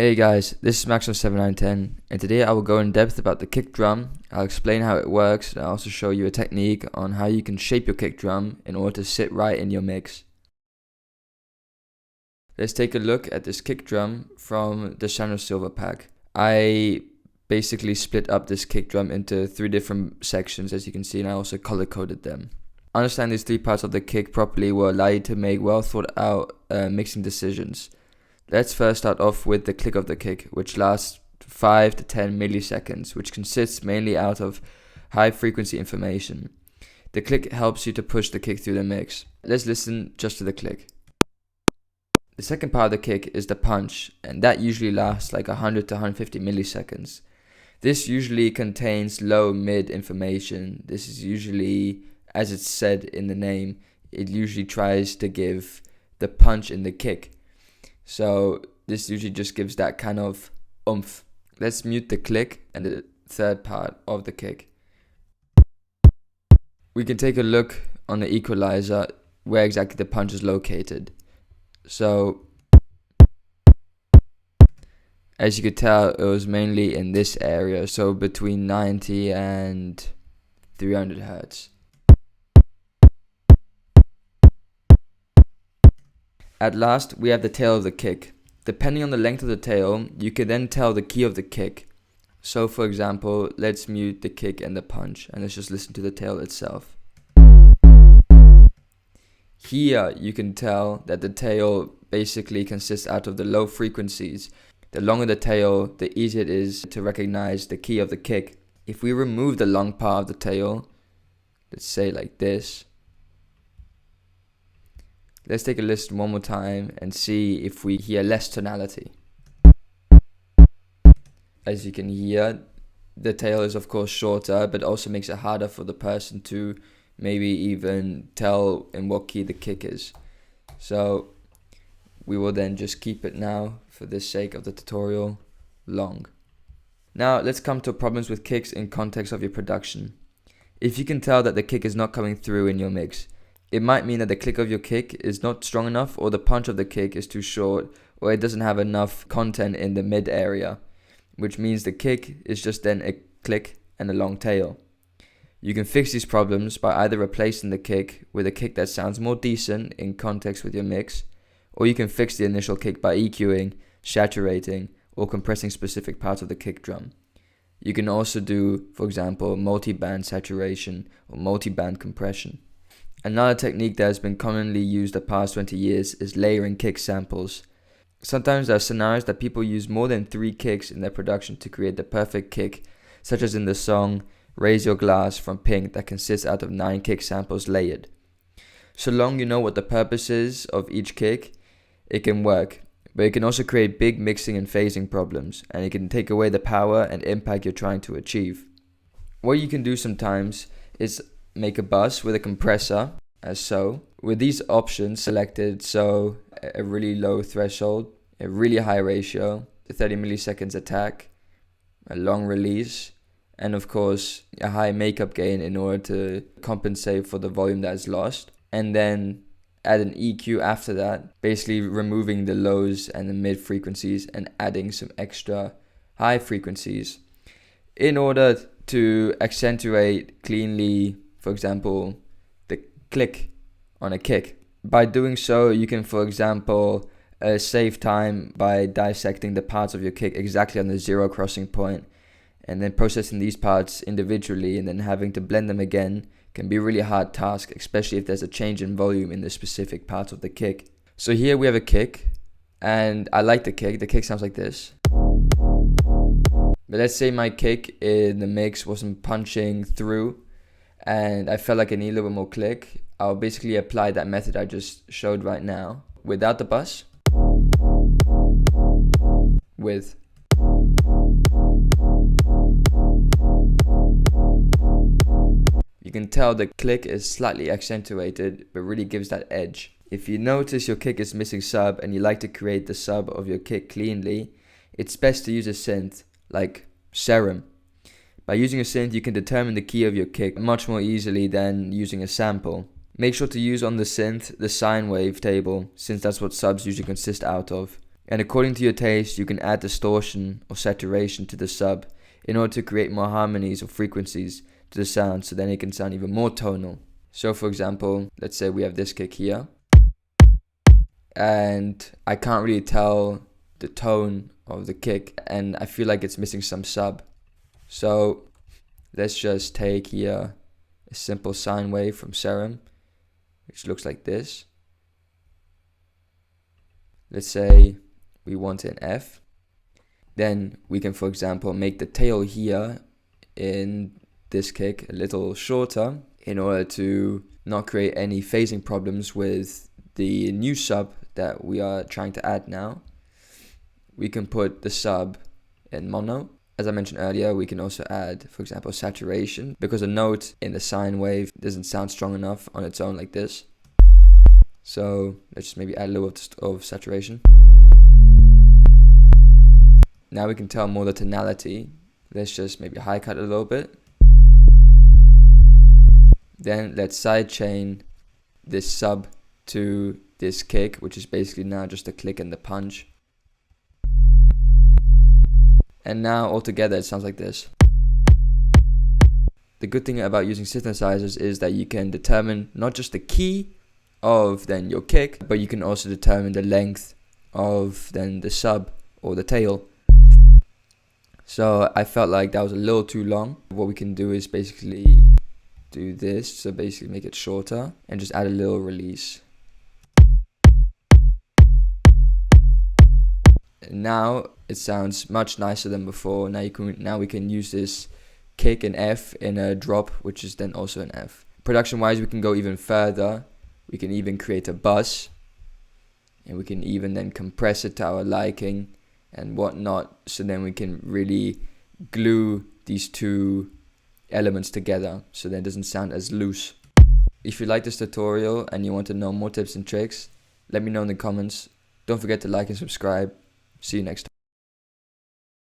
Hey guys, this is Max from 7910, and today I will go in depth about the kick drum. I'll explain how it works, and I'll also show you a technique on how you can shape your kick drum in order to sit right in your mix. Let's take a look at this kick drum from the Shadow Silver pack. I basically split up this kick drum into 3 different sections, as you can see, and I also color coded them. Understanding these 3 parts of the kick properly will allow you to make well thought out mixing decisions. Let's first start off with the click of the kick, which lasts 5 to 10 milliseconds, which consists mainly out of high frequency information. The click helps you to push the kick through the mix. Let's listen just to the click. The second part of the kick is the punch, and that usually lasts like 100 to 150 milliseconds. This usually contains low-mid information. This is usually, as it's said in the name, it usually tries to give the punch in the kick. So this usually just gives that kind of oomph. Let's mute the click and the third part of the kick. We can take a look on the equalizer where exactly the punch is located. So as you could tell, it was mainly in this area, so between 90 and 300 Hertz. At last, we have the tail of the kick. Depending on the length of the tail, you can then tell the key of the kick. So for example, let's mute the kick and the punch, and let's just listen to the tail itself. Here, you can tell that the tail basically consists out of the low frequencies. The longer the tail, the easier it is to recognize the key of the kick. If we remove the long part of the tail, let's say like this, let's take a listen one more time and see if we hear less tonality. As you can hear, the tail is of course shorter, but also makes it harder for the person to maybe even tell in what key the kick is. So we will then just keep it now, for the sake of the tutorial, long. Now let's come to problems with kicks in context of your production. If you can tell that the kick is not coming through in your mix, it might mean that the click of your kick is not strong enough, or the punch of the kick is too short, or it doesn't have enough content in the mid area, which means the kick is just then a click and a long tail. You can fix these problems by either replacing the kick with a kick that sounds more decent in context with your mix, or you can fix the initial kick by EQing, saturating, or compressing specific parts of the kick drum. You can also do, for example, multi-band saturation or multi-band compression. Another technique that has been commonly used the past 20 years is layering kick samples. Sometimes there are scenarios that people use more than 3 kicks in their production to create the perfect kick, such as in the song Raise Your Glass from Pink that consists out of 9 kick samples layered. So long you know what the purpose is of each kick, it can work, but it can also create big mixing and phasing problems, and it can take away the power and impact you're trying to achieve. What you can do sometimes is make a bus with a compressor, as so, with these options selected, so a really low threshold, a really high ratio, a 30 milliseconds attack, a long release, and of course a high makeup gain in order to compensate for the volume that is lost, and then add an EQ after that, basically removing the lows and the mid frequencies and adding some extra high frequencies in order to accentuate cleanly, for example, the click on a kick. By doing so, you can, for example, save time by dissecting the parts of your kick exactly on the 0 crossing point, and then processing these parts individually and then having to blend them again can be a really hard task, especially if there's a change in volume in the specific part of the kick. So here we have a kick, and I like the kick. The kick sounds like this. But let's say my kick in the mix wasn't punching through, and I felt like I need a little bit more click. I'll basically apply that method I just showed right now without the bus, with. You can tell the click is slightly accentuated, but really gives that edge. If you notice your kick is missing sub and you like to create the sub of your kick cleanly, it's best to use a synth like Serum. By using a synth, you can determine the key of your kick much more easily than using a sample. Make sure to use on the synth the sine wave table, since that's what subs usually consist out of. And according to your taste, you can add distortion or saturation to the sub in order to create more harmonies or frequencies to the sound, so then it can sound even more tonal. So for example, let's say we have this kick here, and I can't really tell the tone of the kick, and I feel like it's missing some sub. So let's just take here a simple sine wave from Serum, which looks like this. Let's say we want an F. Then we can, for example, make the tail here in this kick a little shorter in order to not create any phasing problems with the new sub that we are trying to add now. We can put the sub in mono. As I mentioned earlier, we can also add, for example, saturation, because a note in the sine wave doesn't sound strong enough on its own like this. So let's just maybe add a little of saturation. Now we can tell more the tonality. Let's just maybe high cut a little bit. Then let's sidechain this sub to this kick, which is basically now just a click and the punch. And now altogether it sounds like this. The good thing about using synthesizers is that you can determine not just the key of then your kick, but you can also determine the length of then the sub or the tail. So I felt like that was a little too long. What we can do is basically do this, so basically make it shorter and just add a little release. And now it sounds much nicer than before. Now we can use this kick and F in a drop, which is then also an F. Production wise, we can go even further. We can even create a bus, and we can even then compress it to our liking and whatnot, so then we can really glue these two elements together so that it doesn't sound as loose. If you like this tutorial and you want to know more tips and tricks, let me know in the comments. Don't forget to like and subscribe. See you next time.